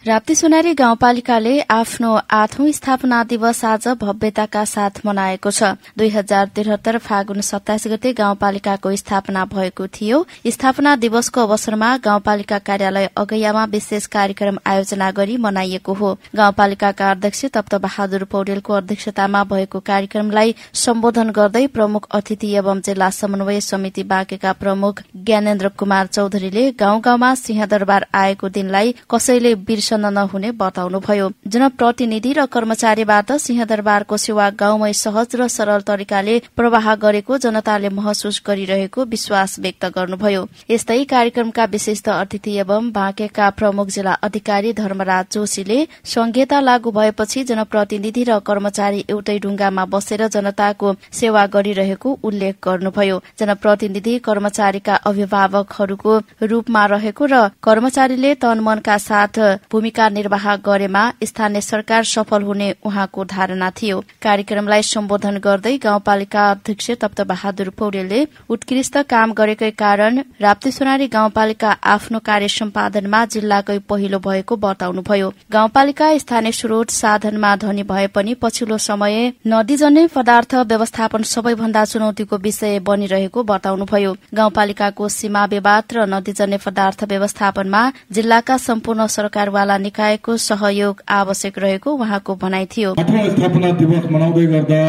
राप्ती सोनारी गाउँपालिकाले आफ्नो 8औं स्थापना दिवस आज भव्यताका साथ मनाएको छ। 2073 फागुन 27 गते गाउँपालिकाको स्थापना भएको थियो। स्थापना दिवसको अवसरमा गाउँपालिका कार्यालय अगैयामा विशेष कार्यक्रम आयोजना गरी मनाइएको हो। गाउँपालिकाका अध्यक्ष तप्तबहादुर पौडेलको अध्यक्षतामा भएको कार्यक्रमलाई सम्बोधन गर्दै प्रमुख अतिथि एवं जिल्ला समन्वय समिति बाँकेका प्रमुख ज्ञानेन्द्र कुमार चौधरीले गाउँ गाउँमा सिंहदरबार आएको दिनलाई कसैले नहुने बताउनुभयो। जनप्रतिनिधि र कर्मचारीबाट सिंहदरबारको सेवा गाउँमै सहज र सरल तरिकाले प्रवाह गरेको जनताले महसुस गरिरहेको विश्वास व्यक्त गर्नुभयो। यस्तै कार्यक्रमका विशिष्ट अतिथि एवं बाँकेका प्रमुख जिल्ला अधिकारी धर्मराज जोशीले संहिता लागू भएपछि जनप्रतिनिधि र कर्मचारी एउटै ढुङ्गामा बसेर जनताको सेवा गरिरहेको उल्लेख गर्नुभयो। जनप्रतिनिधि कर्मचारीका अभिभावकहरूको रूपमा रहेको र कर्मचारीले तनमनका साथ भूमिका निर्वाह गरेमा स्थानीय सरकार सफल हुने उहाँको धारणा थियो। कार्यक्रमलाई सम्बोधन गर्दै गाउँपालिका अध्यक्ष तप्तबहादुर पौडेलले उत्कृष्ट काम गरेकै कारण राप्ती सोनारी गाउँपालिका आफ्नो कार्य सम्पादनमा जिल्लाकै पहिलो भएको बताउनुभयो। गाउँपालिका स्थानीय स्रोत साधनमा धनी भए पनि पछिल्लो समय नदीजन्य पदार्थ व्यवस्थापन सबैभन्दा चुनौतीको विषय बनिरहेको बताउनुभयो। गाउँपालिकाको सीमा विवाद र नदीजन्य पदार्थ व्यवस्थापनमा जिल्लाका सम्पूर्ण सरकारवाला निकायको सहयोग आवश्यक रहेको उहाँको भनाइ थियो। 8औं स्थापना दिवस मनाउँदै गर्दा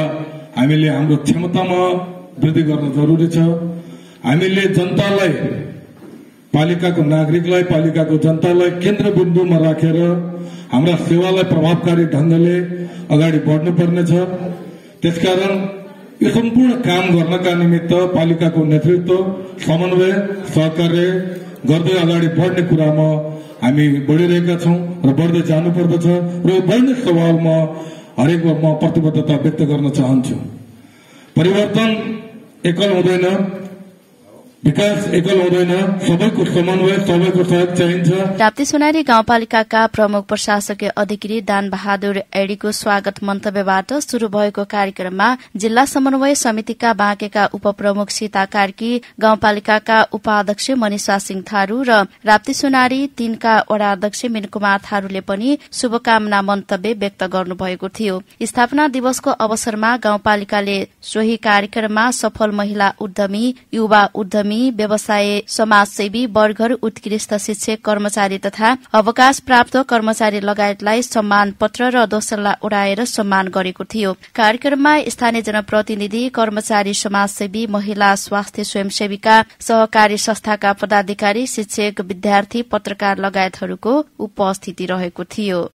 हामीले हाम्रो क्षमतामा वृद्धि गर्न जरुरी छ। हामीले जनतालाई, पालिकाको नागरिकलाई, पालिकाको जनतालाई केन्द्रबिन्दुमा राखेर हाम्रा सेवालाई प्रभावकारी ढंगले अगाडि बढ्नुपर्नेछ। त्यसकारण यो सम्पूर्ण काम गर्नका निमित्त पालिकाको नेतृत्व, समन्वय, सहकार्य गर्दै अगाडि बढ्ने कुरामा हामी बढ़िरहेका छौं र बढ्दै जानुपर्दछ र यो बढ्ने सवालमा हरेक म प्रतिबद्धता व्यक्त गर्न चाहन्छु। परिवर्तन एकल हुँदैन, विकास एकल हुँदैन, सबैको समन्वय, सबैको सहयोग चाहिन्छ। राप्ती सोनारी गाउँपालिकाका प्रमुख प्रशासकीय अधिकारी दान बहादुर एडीको स्वागत मन्तव्यबाट शुरू भएको कार्यक्रममा जिल्ला समन्वय समितिका बाँकेका उपप्रमुख सीता कार्की, गाउँपालिकाका उपाध्यक्ष मनिषा सिंह थारू र राप्ती सोनारी 3 का वडा अध्यक्ष मिनकुमार थारूले पनि शुभकामना मन्तव्य व्यक्त गर्नुभएको थियो। स्थापना दिवसको अवसरमा गाउँपालिकाले सोही कार्यक्रममा सफल महिला उद्यमी, युवा उद्यमी, व्यवसाय, समाजसेवी, वर्गर, उत्कृष्ट शिक्षक, कर्मचारी तथा अवकाश प्राप्त कर्मचारी लगायतलाई सम्मान पत्र र दोसल्ला उडाएर सम्मान गरेको थियो। कार्यक्रममा स्थानीय जनप्रतिनिधि, कर्मचारी, समाजसेवी, महिला, स्वास्थ्य स्वयंसेविका, सहकारी संस्थाका पदाधिकारी, शिक्षक, विद्यार्थी, पत्रकार लगायतहरूको उपस्थिति रहेको थियो।